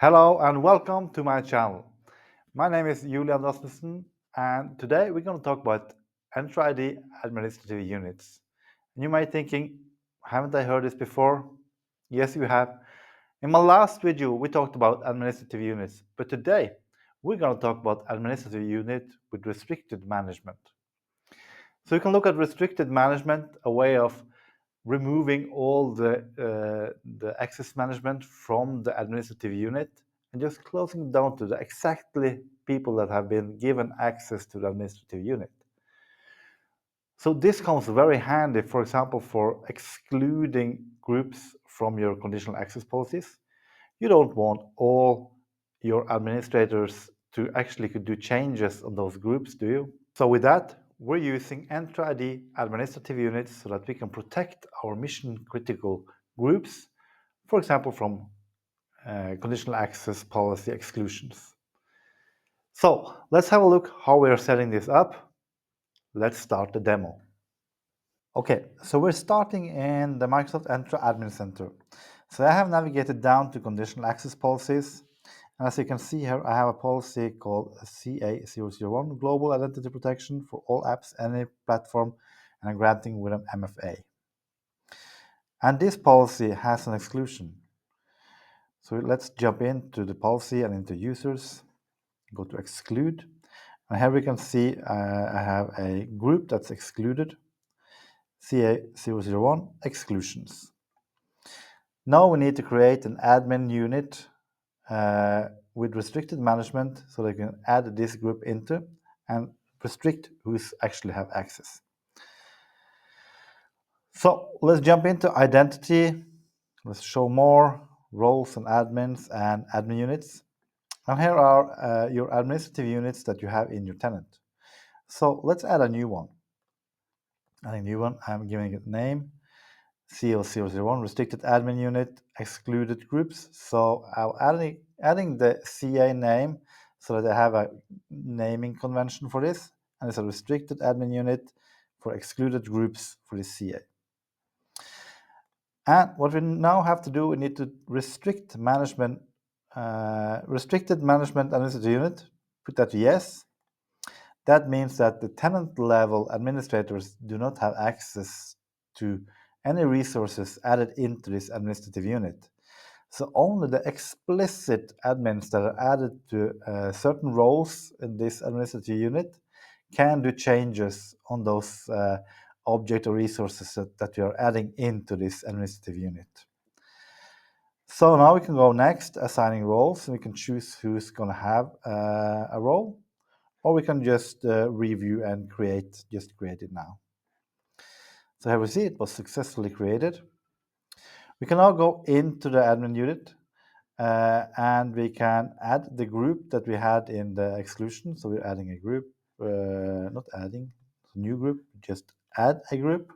Hello and welcome to my channel. My name is Julian Rasmussen and today we're going to talk about Entra ID Administrative Units. And you might be thinking, haven't I heard this before? Yes, you have. In my last video we talked about administrative units, but today we're going to talk about administrative unit with restricted management. So you can look at restricted management, a way of removing all the access management from the administrative unit and just closing down to the exactly people that have been given access to the administrative unit. So this comes very handy, for example, for excluding groups from your conditional access policies. You don't want all your administrators to actually do changes on those groups, do you? So with that, we're using Entra ID Administrative Units so that we can protect our mission-critical groups, for example, from conditional access policy exclusions. So let's have a look how we are setting this up. Let's start the demo. Okay, so we're starting in the Microsoft Entra Admin Center. So I have navigated down to conditional access policies. And as you can see here, I have a policy called CA001, Global Identity Protection for all apps, any platform, and I'm granting with an MFA. And this policy has an exclusion. So let's jump into the policy and into users, go to exclude. And here we can see I have a group that's excluded, CA001 exclusions. Now we need to create an admin unit with restricted management so they can add this group into and restrict who's actually have access. So let's jump into identity. Let's show more roles and admins and admin units. And here are your administrative units that you have in your tenant. So let's add a new one. Adding a new one, I'm giving it name, CL001, restricted admin unit, excluded groups. So I'm adding the CA name so that I have a naming convention for this, and it's a restricted admin unit for excluded groups for the CA. And what we now have to do, we need to restricted management administrative unit, put that to yes. That means that the tenant level administrators do not have access to any resources added into this administrative unit. So only the explicit admins that are added to certain roles in this administrative unit can do changes on those object or resources that we are adding into this administrative unit. So now we can go next, assigning roles, and we can choose who's going to have a role, or we can just review and create it now. So here we see it was successfully created. We can now go into the admin unit and we can add the group that we had in the exclusion. So we're adding a group, not adding a new group, just add a group,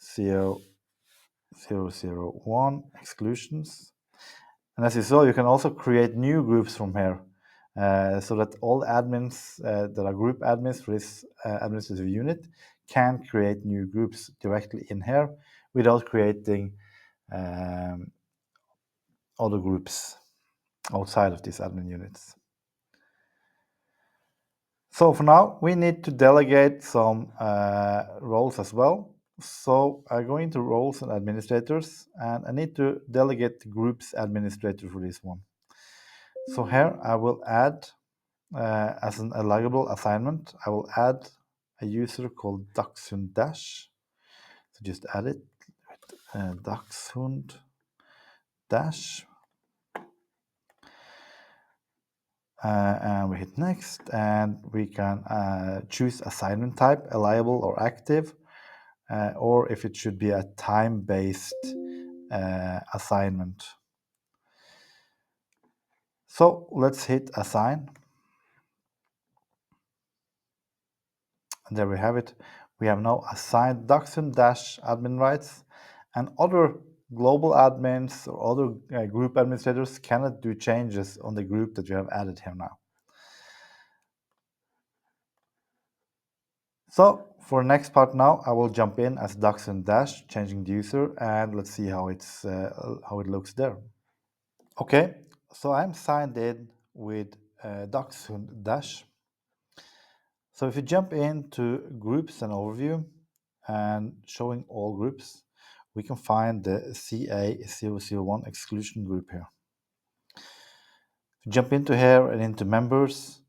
CO001 exclusions. And as you saw, you can also create new groups from here so that all admins that are group admins for this administrative unit can create new groups directly in here without creating other groups outside of these admin units. So for now, we need to delegate some roles as well. So I go into roles and administrators, and I need to delegate the groups administrator for this one. So here I will add, as an allowable assignment, I will add a user called Dachshund Dash. So just add it with Dachshund Dash. And we hit next, and we can choose assignment type, allowable or active, or if it should be a time-based assignment. So let's hit assign. And there we have it. We have now assigned Dachshund Dash admin rights, and other global admins or other group administrators cannot do changes on the group that you have added here now. So for the next part now, I will jump in as Dachshund Dash, changing the user, and let's see how it looks there. Okay, So I'm signed in with Dachshund Dash. So if you jump into groups and overview and showing all groups, we can find the CA001 exclusion group here. If you jump into here and into members,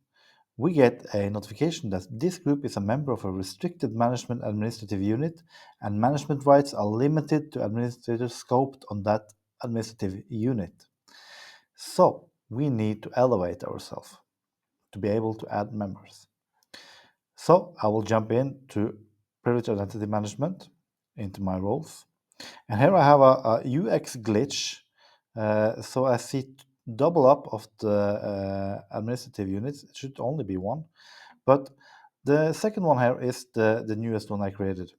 we get a notification that this group is a member of a restricted management administrative unit, and management rights are limited to administrators scoped on that administrative unit. So we need to elevate ourselves to be able to add members. So I will jump into privilege identity management into my roles. And here I have a UX glitch. So I see double up of the administrative units. It should only be one. But the second one here is the newest one I created.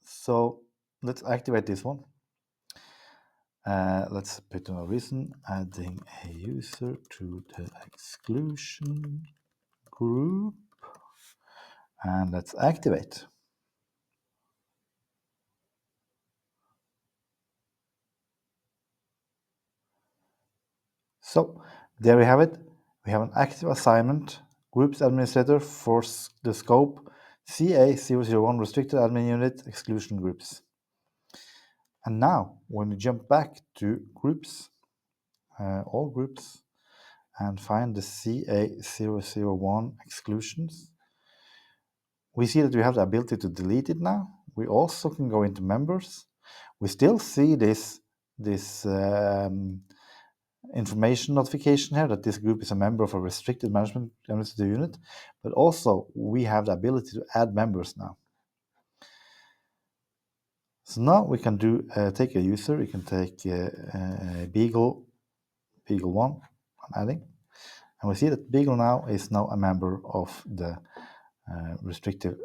So let's activate this one. Let's put in a reason, adding a user to the exclusion group. And let's activate. So there we have it. We have an active assignment, groups administrator for the scope CA001 restricted admin unit exclusion groups. And now when we jump back to groups, all groups, and find the CA001 exclusions, we see that we have the ability to delete it now. We also can go into members. We still see this information notification here that this group is a member of a restricted management administrative unit, but also we have the ability to add members now. So now we can do take a user. We can take Beagle 1. I'm adding, and we see that Beagle now is a member of the restricted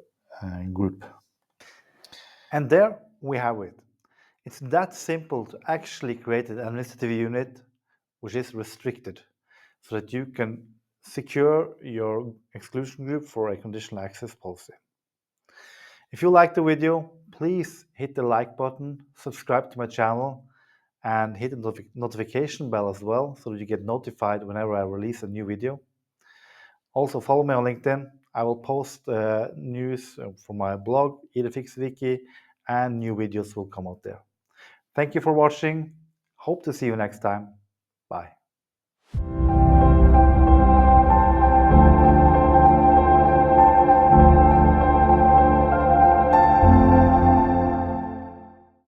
group. And there we have it. It's that simple to actually create an administrative unit which is restricted, so that you can secure your exclusion group for a conditional access policy. If you like the video, please hit the like button, subscribe to my channel, and hit the notification bell as well, so that you get notified whenever I release a new video. Also follow me on LinkedIn. I will post news from my blog, idefixwiki, and new videos will come out there. Thank you for watching. Hope to see you next time. Bye.